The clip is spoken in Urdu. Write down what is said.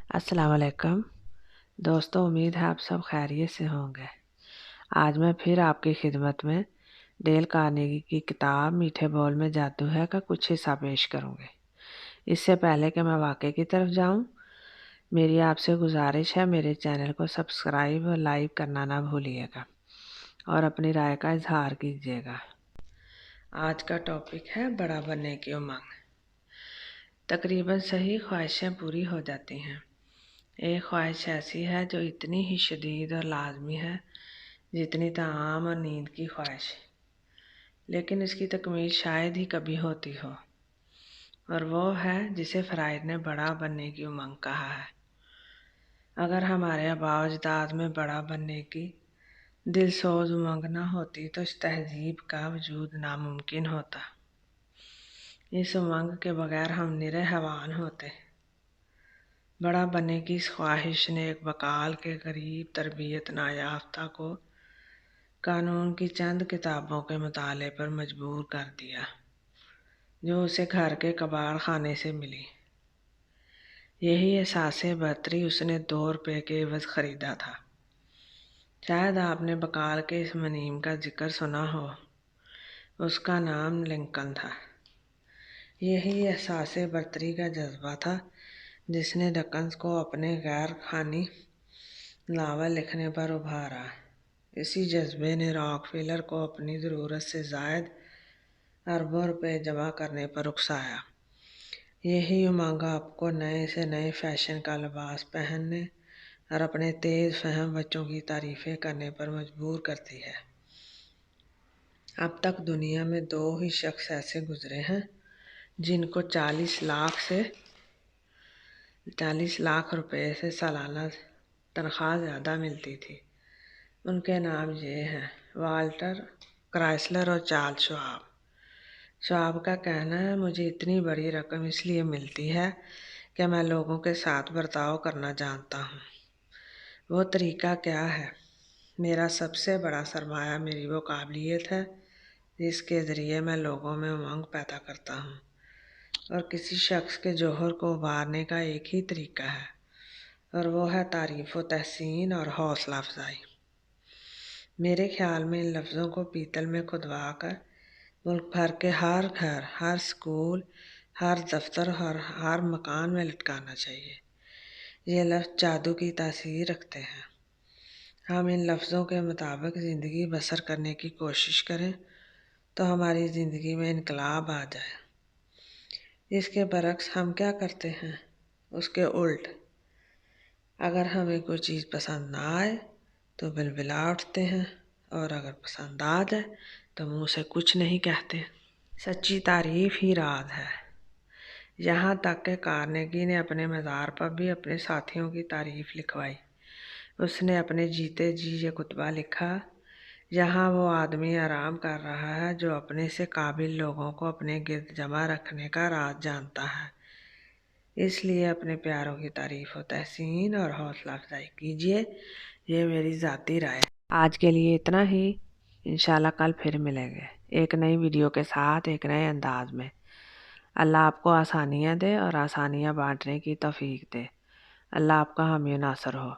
السلام علیکم دوستوں، امید ہے آپ سب خیریت سے ہوں گے۔ آج میں پھر آپ کی خدمت میں ڈیل کارنیگی کی کتاب میٹھے بول میں جادو ہے کا کچھ حصہ پیش کروں گی۔ اس سے پہلے کہ میں واقعے کی طرف جاؤں، میری آپ سے گزارش ہے میرے چینل کو سبسکرائب اور لائک کرنا نہ بھولیے گا اور اپنی رائے کا اظہار کیجیے گا۔ آج کا ٹاپک ہے بڑا بننے کی امنگ۔ تقریباً صحیح خواہشیں پوری ہو جاتی ہیں۔ ایک خواہش ایسی ہے جو اتنی ہی شدید اور لازمی ہے جتنی طعام اور نیند کی خواہش، لیکن اس کی تکمیل شاید ہی کبھی ہوتی ہو، اور وہ ہے جسے فراید نے بڑا بننے کی امنگ کہا ہے۔ اگر ہمارے آباء و اجداد میں بڑا بننے کی دل سوز امنگ نہ ہوتی تو اس تہذیب کا وجود ناممکن ہوتا۔ اس امنگ کے بغیر ہم نرے حیوان ہوتے۔ بڑا بننے کی اس خواہش نے ایک بقال کے غریب تربیت نایافتہ کو قانون کی چند کتابوں کے مطالعے پر مجبور کر دیا جو اسے گھر کے کباڑ خانے سے ملی۔ یہی احساس برتری اس نے 2 روپے کے عوض خریدا تھا۔ شاید آپ نے بقال کے اس منیم کا ذکر سنا ہو، اس کا نام لنکن تھا۔ یہی احساس برتری کا جذبہ تھا جس نے ڈکنز کو اپنے غیر خانی ناول لکھنے پر ابھارا۔ اسی جذبے نے راک فیلر کو اپنی ضرورت سے زائد اربوں روپے جمع کرنے پر اکسایا۔ یہی امنگ آپ کو نئے سے نئے فیشن کا لباس پہننے اور اپنے تیز فہم بچوں کی تعریفیں کرنے پر مجبور کرتی ہے۔ اب تک دنیا میں 2 ہی شخص ایسے گزرے ہیں جن کو 40 لاکھ روپے سے سالانہ تنخواہ زیادہ ملتی تھی۔ ان کے نام یہ ہیں: والٹر کرائسلر اور چارلس شواب۔ شواب کا کہنا ہے، مجھے اتنی بڑی رقم اس لیے ملتی ہے کہ میں لوگوں کے ساتھ برتاؤ کرنا جانتا ہوں۔ وہ طریقہ کیا ہے؟ میرا سب سے بڑا سرمایہ میری وہ قابلیت ہے جس کے ذریعے میں لوگوں میں امنگ پیدا کرتا ہوں، اور کسی شخص کے جوہر کو ابھارنے کا ایک ہی طریقہ ہے، اور وہ ہے تعریف و تحسین اور حوصلہ افزائی۔ میرے خیال میں ان لفظوں کو پیتل میں کھودوا کر ملک بھر کے ہر گھر، ہر سکول، ہر دفتر اور ہر مکان میں لٹکانا چاہیے۔ یہ لفظ جادو کی تاثیر رکھتے ہیں۔ ہم ان لفظوں کے مطابق زندگی بسر کرنے کی کوشش کریں تو ہماری زندگی میں انقلاب آ جائے۔ اس کے برعکس ہم کیا کرتے ہیں؟ اس کے الٹ۔ اگر ہمیں کوئی چیز پسند نہ آئے تو بلبلا اٹھتے ہیں، اور اگر پسند آ جائے تو منہ سے کچھ نہیں کہتے۔ سچی تعریف ہی راز ہے۔ یہاں تک کہ کارنیگی نے اپنے مزار پر بھی اپنے ساتھیوں کی تعریف لکھوائی۔ اس نے اپنے جیتے جی یہ خطبہ لکھا: یہاں وہ آدمی آرام کر رہا ہے جو اپنے سے قابل لوگوں کو اپنے گرد جمع رکھنے کا راز جانتا ہے۔ اس لیے اپنے پیاروں کی تعریف و تحسین اور حوصلہ افزائی کیجیے۔ یہ میری ذاتی رائے ہے۔ آج کے لیے اتنا ہی۔ انشاءاللہ کل پھر ملیں گے ایک نئی ویڈیو کے ساتھ، ایک نئے انداز میں۔ اللہ آپ کو آسانیاں دے اور آسانیاں بانٹنے کی توفیق دے۔ اللہ آپ کا حامی و ناصر ہو۔